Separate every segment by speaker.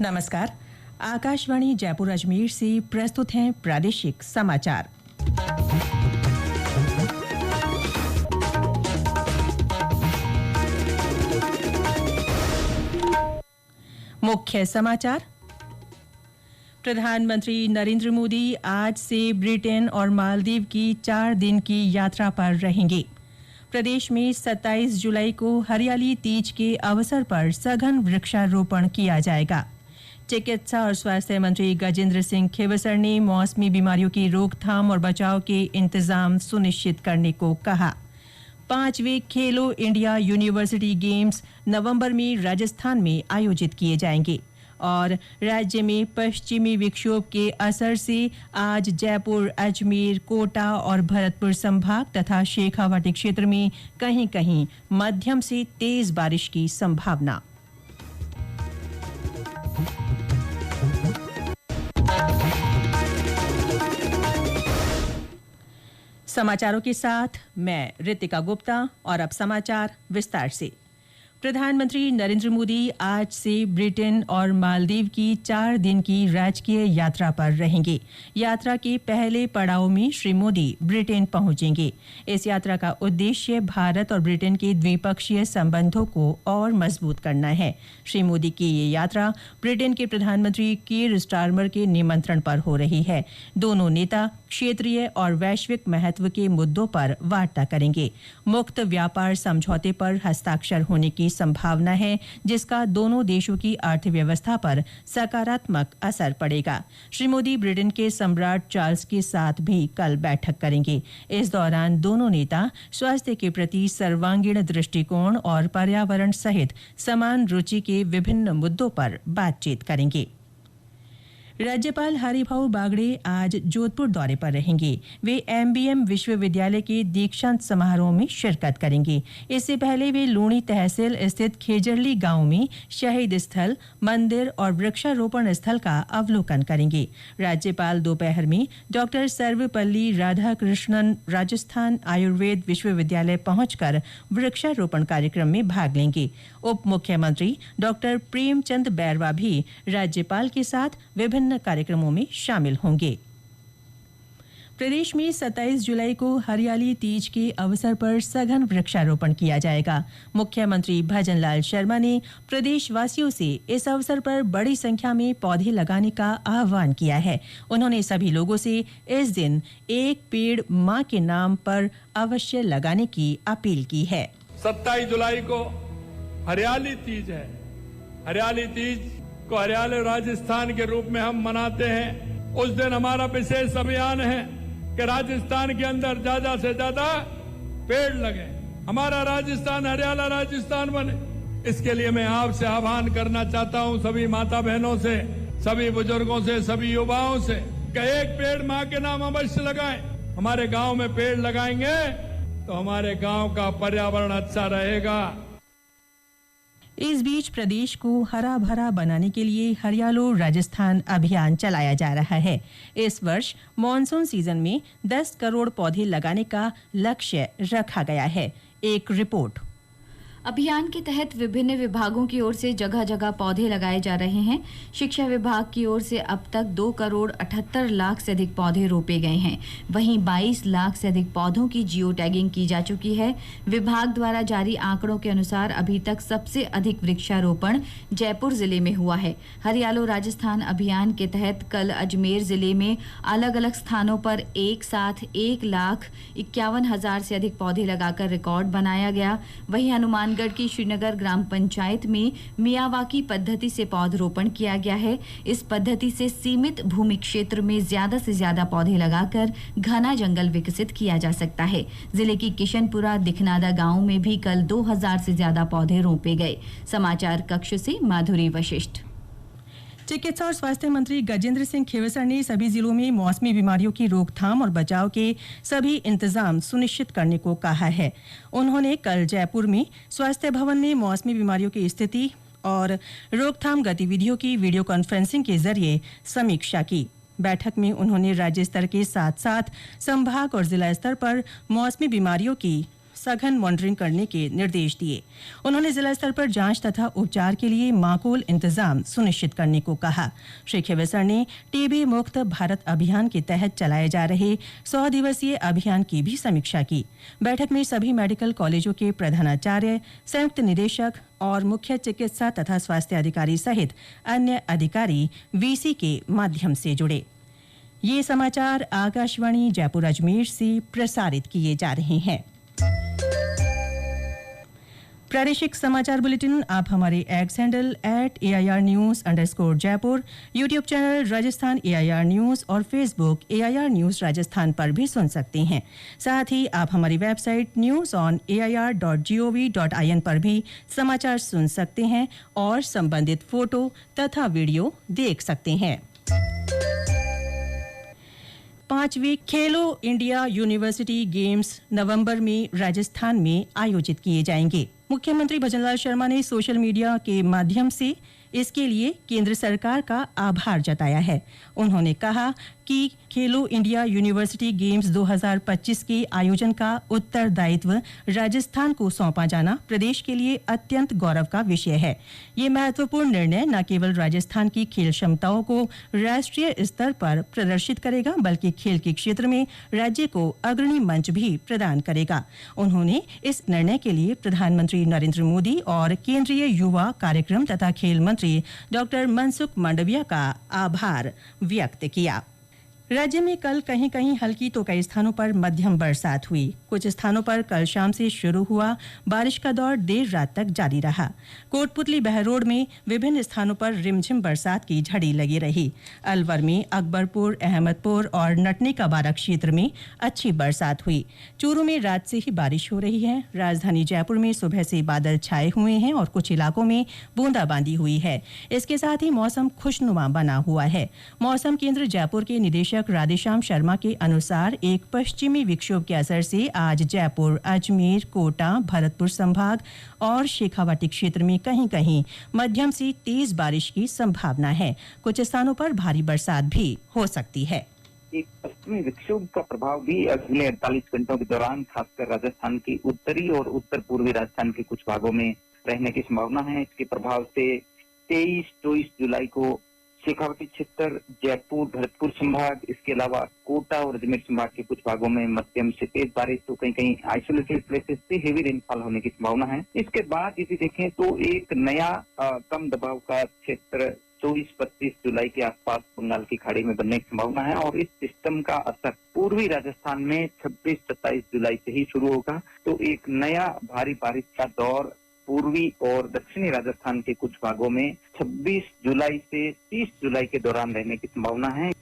Speaker 1: नमस्कार। आकाशवाणी जयपुर अजमेर से प्रस्तुत हैं प्रादेशिक समाचार। मुख्य समाचार। प्रधानमंत्री नरेंद्र मोदी आज से ब्रिटेन और मालदीव की 4 दिन की यात्रा पर रहेंगे। प्रदेश में 27 जुलाई को हरियाली तीज के अवसर पर सघन वृक्षारोपण किया जाएगा। चिकित्सा और स्वास्थ्य मंत्री गजेंद्र सिंह खेवसर ने मौसमी बीमारियों की रोकथाम और बचाव के इंतजाम सुनिश्चित करने को कहा। 5वें खेलो इंडिया यूनिवर्सिटी गेम्स नवंबर में राजस्थान में आयोजित किए जाएंगे। और राज्य में पश्चिमी विक्षोभ के असर से आज जयपुर, अजमेर, कोटा और भरतपुर संभाग तथा शेखावाटी क्षेत्र में कहीं-कहीं मध्यम से तेज बारिश की संभावना। समाचारों के साथ मैं रितिका गुप्ता और अब समाचार विस्तार से। प्रधानमंत्री नरेंद्र मोदी आज से ब्रिटेन और मालदीव की 4 दिन की राजकीय यात्रा पर रहेंगे। यात्रा के पहले पड़ाव में श्री मोदी ब्रिटेन पहुंचेंगे। इस यात्रा का उद्देश्य भारत और ब्रिटेन के द्विपक्षीय संबंधों को और मजबूत करना है। श्री मोदी की ये यात्रा ब्रिटेन के प्रधानमंत्री कीर स्टारमर के निमंत्रण पर हो रही है। दोनों नेता क्षेत्रीय और वैश्विक महत्व के मुद्दों पर वार्ता करेंगे। मुक्त व्यापार समझौते पर हस्ताक्षर होने की संभावना है, जिसका दोनों देशों की अर्थव्यवस्था पर सकारात्मक असर पड़ेगा। श्री मोदी ब्रिटेन के सम्राट चार्ल्स के साथ भी कल बैठक करेंगे। इस दौरान दोनों नेता स्वास्थ्य के प्रति सर्वांगीण दृष्टिकोण और पर्यावरण सहित समान रुचि के विभिन्न मुद्दों पर बातचीत करेंगे। राज्यपाल हरिभाऊ बागड़े आज जोधपुर दौरे पर रहेंगे। वे एमबीएम विश्वविद्यालय के दीक्षांत समारोह में शिरकत करेंगे। इससे पहले वे लूणी तहसील स्थित खेजरली गांव में शहीद स्थल, मंदिर और वृक्षारोपण स्थल का अवलोकन करेंगे। राज्यपाल दोपहर में डॉक्टर सर्वपल्ली राधाकृष्णन राजस्थान आयुर्वेद विश्वविद्यालय पहुंचकर वृक्षारोपण कार्यक्रम में भाग लेंगे। उप मुख्यमंत्री डॉक्टर प्रेमचंद बैरवा भी राज्यपाल के साथ विभिन्न कार्यक्रमों में शामिल होंगे। प्रदेश में 27 जुलाई को हरियाली तीज के अवसर पर सघन वृक्षारोपण किया जाएगा। मुख्यमंत्री भजनलाल शर्मा ने प्रदेशवासियों से इस अवसर पर बड़ी संख्या में पौधे लगाने का आह्वान किया है। उन्होंने सभी लोगों से इस दिन एक पेड़ मां के नाम पर अवश्य लगाने की अपील की है।
Speaker 2: 27 जुलाई को हरियाली तीज है। हरियाली तीज को हरियाली राजस्थान के रूप में हम मनाते हैं। उस दिन हमारा विशेष अभियान है कि राजस्थान के अंदर ज्यादा से ज्यादा पेड़ लगे, हमारा राजस्थान हरियाला राजस्थान बने। इसके लिए मैं आपसे आह्वान करना चाहता हूं, सभी माता बहनों से, सभी बुजुर्गों से, सभी युवाओं से कि एक पेड़ मां के नाम अवश्य लगाएं। हमारे गांव में पेड़ लगाएंगे तो हमारे गांव का पर्यावरण अच्छा रहेगा।
Speaker 1: इस बीच प्रदेश को हरा भरा बनाने के लिए हरियालो राजस्थान अभियान चलाया जा रहा है। इस वर्ष मॉनसून सीजन में 10 करोड़ पौधे लगाने का लक्ष्य रखा गया है। एक रिपोर्ट।
Speaker 3: अभियान के तहत विभिन्न विभागों की ओर से जगह जगह पौधे लगाए जा रहे हैं। शिक्षा विभाग की ओर से अब तक 2 करोड़ 78 लाख से अधिक पौधे रोपे गए हैं। वहीं 22 लाख से अधिक पौधों की जियो टैगिंग की जा चुकी है। विभाग द्वारा जारी आंकड़ों के अनुसार अभी तक सबसे अधिक वृक्षारोपण जयपुर जिले में हुआ है। हरियालो राजस्थान अभियान के तहत कल अजमेर जिले में अलग अलग स्थानों पर एक साथ 1,51,000 से अधिक पौधे लगाकर रिकॉर्ड बनाया गया। वहीं हनुमान की श्रीनगर ग्राम पंचायत में मियावाकी पद्धति से पौधरोपण किया गया है। इस पद्धति से सीमित भूमि क्षेत्र में ज्यादा से ज्यादा पौधे लगाकर घना जंगल विकसित किया जा सकता है। जिले की किशनपुरा दिखनादा गांव में भी कल 2000 से ज्यादा पौधे रोपे गए। समाचार कक्ष से माधुरी वशिष्ठ।
Speaker 1: चिकित्सा और स्वास्थ्य मंत्री गजेंद्र सिंह खेवसर ने सभी जिलों में मौसमी बीमारियों की रोकथाम और बचाव के सभी इंतजाम सुनिश्चित करने को कहा है। उन्होंने कल जयपुर में स्वास्थ्य भवन में मौसमी बीमारियों की स्थिति और रोकथाम गतिविधियों की वीडियो कॉन्फ्रेंसिंग के जरिए समीक्षा की। बैठक में उन्होंने राज्य स्तर के साथ साथ संभाग और जिला स्तर पर मौसमी बीमारियों की सघन मॉनिटरिंग करने के निर्देश दिए। उन्होंने जिला स्तर पर जांच तथा उपचार के लिए माकूल इंतजाम सुनिश्चित करने को कहा। श्री खेवसर ने टीबी मुक्त भारत अभियान के तहत चलाए जा रहे 100 दिवसीय अभियान की भी समीक्षा की। बैठक में सभी मेडिकल कॉलेजों के प्रधानाचार्य, संयुक्त निदेशक और मुख्य चिकित्सा तथा स्वास्थ्य अधिकारी सहित अन्य अधिकारी वीसी के माध्यम से जुड़े। ये समाचार आकाशवाणी जयपुर अजमेर से प्रसारित किए जा रहे हैं। प्रादेशिक समाचार बुलेटिन आप हमारे x handle @AIRnews_Jaipur, YouTube channel Rajasthan AIR news और फेसबुक AIR न्यूज राजस्थान पर भी सुन सकते हैं। साथ ही आप हमारी वेबसाइट news.air.gov.in पर भी समाचार सुन सकते हैं और संबंधित फोटो तथा वीडियो देख सकते हैं। 5वीं खेलो इंडिया यूनिवर्सिटी गेम्स नवंबर में राजस्थान में आयोजित किए जाएंगे। मुख्यमंत्री भजनलाल शर्मा ने सोशल मीडिया के माध्यम से इसके लिए केंद्र सरकार का आभार जताया है। उन्होंने कहा कि खेलो इंडिया यूनिवर्सिटी गेम्स 2025 के आयोजन का उत्तरदायित्व राजस्थान को सौंपा जाना प्रदेश के लिए अत्यंत गौरव का विषय है। ये महत्वपूर्ण निर्णय न केवल राजस्थान की खेल क्षमताओं को राष्ट्रीय स्तर पर प्रदर्शित करेगा, बल्कि खेल के क्षेत्र में राज्य को अग्रणी मंच भी प्रदान करेगा। उन्होंने इस निर्णय के लिए प्रधानमंत्री नरेंद्र मोदी और केंद्रीय युवा कार्यक्रम तथा खेल मंत्री डॉक्टर मनसुख मांडविया का आभार व्यक्त किया। राज्य में कल कहीं कहीं हल्की तो कई स्थानों पर मध्यम बरसात हुई। कुछ स्थानों पर कल शाम से शुरू हुआ बारिश का दौर देर रात तक जारी रहा। कोटपुतली बहरोड में विभिन्न स्थानों पर रिमझिम बरसात की झड़ी लगी रही। अलवर में अकबरपुर, अहमदपुर और नटनी का बारा क्षेत्र में अच्छी बरसात हुई। चूरू में रात से ही बारिश हो रही है। राजधानी जयपुर में सुबह से बादल छाए हुए हैं और कुछ इलाकों में बूंदाबांदी हुई है। इसके साथ ही मौसम खुशनुमा बना हुआ है। मौसम केंद्र जयपुर के निदेशक राधेश्याम शर्मा के अनुसार एक पश्चिमी विक्षोभ के असर से आज जयपुर, अजमेर, कोटा, भरतपुर संभाग और शेखावाटी क्षेत्र में कहीं कहीं मध्यम से तेज बारिश की संभावना है। कुछ स्थानों पर भारी बरसात भी हो सकती है।
Speaker 4: एक पश्चिमी विक्षोभ का प्रभाव भी अगले 48 घंटों के दौरान खासकर राजस्थान की उत्तरी और उत्तर पूर्वी राजस्थान के कुछ भागों में रहने की संभावना है। इसके प्रभाव से 23-24 जुलाई को शेखावाटी क्षेत्र, जयपुर, भरतपुर संभाग, इसके अलावा कोटा और अजमेर संभाग के कुछ भागों में मध्यम से तेज बारिश तो कहीं कहीं आइसोलेटेड प्लेसेस से हेवी रेनफॉल होने की संभावना है। इसके बाद यदि देखें तो एक नया कम दबाव का क्षेत्र 24-25 जुलाई के आसपास बंगाल की खाड़ी में बनने की संभावना है और इस सिस्टम का असर पूर्वी राजस्थान में 26-27 जुलाई से ही शुरू होगा। तो एक नया भारी बारिश का दौर पूर्वी और दक्षिणी राजस्थान के कुछ भागों में 26 जुलाई से 30 जुलाई के दौरान रहने की संभावना है।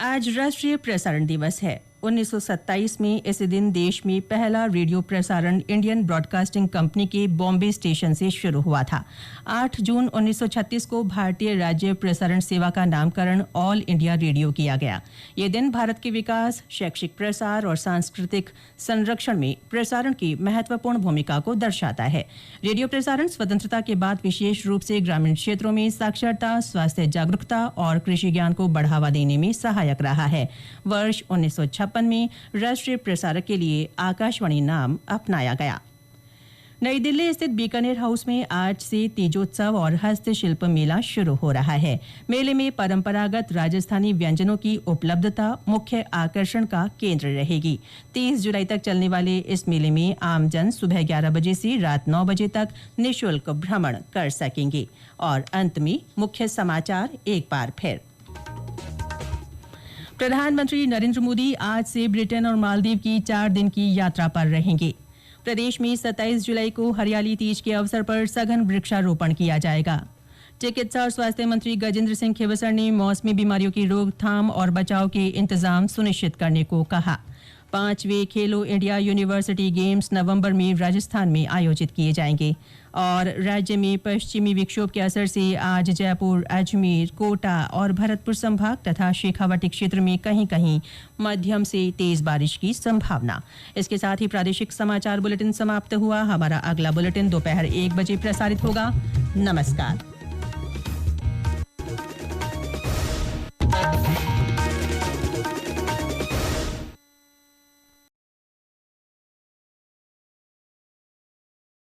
Speaker 1: आज राष्ट्रीय प्रसारण दिवस है। 1927 में इस दिन देश में पहला रेडियो प्रसारण इंडियन ब्रॉडकास्टिंग कंपनी के बॉम्बे स्टेशन से शुरू हुआ था। 8 जून 1936 को भारतीय राज्य प्रसारण सेवा का नामकरण ऑल इंडिया रेडियो किया गया। ये दिन भारत के विकास, शैक्षिक प्रसार और सांस्कृतिक संरक्षण में प्रसारण की महत्वपूर्ण भूमिका को दर्शाता है। रेडियो प्रसारण स्वतंत्रता के बाद विशेष रूप से ग्रामीण क्षेत्रों में साक्षरता, स्वास्थ्य जागरूकता और कृषि ज्ञान को बढ़ावा देने में सहायक रहा है। वर्ष 1956 में राष्ट्रीय प्रसारक के लिए आकाशवाणी नाम अपनाया गया। नई दिल्ली स्थित बीकानेर हाउस में आज से तीजोत्सव और हस्तशिल्प मेला शुरू हो रहा है। मेले में परंपरागत राजस्थानी व्यंजनों की उपलब्धता मुख्य आकर्षण का केंद्र रहेगी। 30 जुलाई तक चलने वाले इस मेले में आमजन सुबह 11 बजे से रात 9 बजे तक निःशुल्क भ्रमण कर सकेंगे। और अंत में मुख्य समाचार एक बार फिर। प्रधानमंत्री नरेंद्र मोदी आज से ब्रिटेन और मालदीव की 4 दिन की यात्रा पर रहेंगे। प्रदेश में 27 जुलाई को हरियाली तीज के अवसर पर सघन वृक्षारोपण किया जाएगा। चिकित्सा और स्वास्थ्य मंत्री गजेंद्र सिंह खेवसर ने मौसमी बीमारियों की रोकथाम और बचाव के इंतजाम सुनिश्चित करने को कहा। 5वें खेलो इंडिया यूनिवर्सिटी गेम्स नवंबर में राजस्थान में आयोजित किए जाएंगे। और राज्य में पश्चिमी विक्षोभ के असर से आज जयपुर, अजमेर, कोटा और भरतपुर संभाग तथा शेखावाटी क्षेत्र में कहीं कहीं मध्यम से तेज बारिश की संभावना। इसके साथ ही प्रादेशिक समाचार बुलेटिन समाप्त हुआ। हमारा अगला बुलेटिन दोपहर 1 बजे प्रसारित होगा। नमस्कार।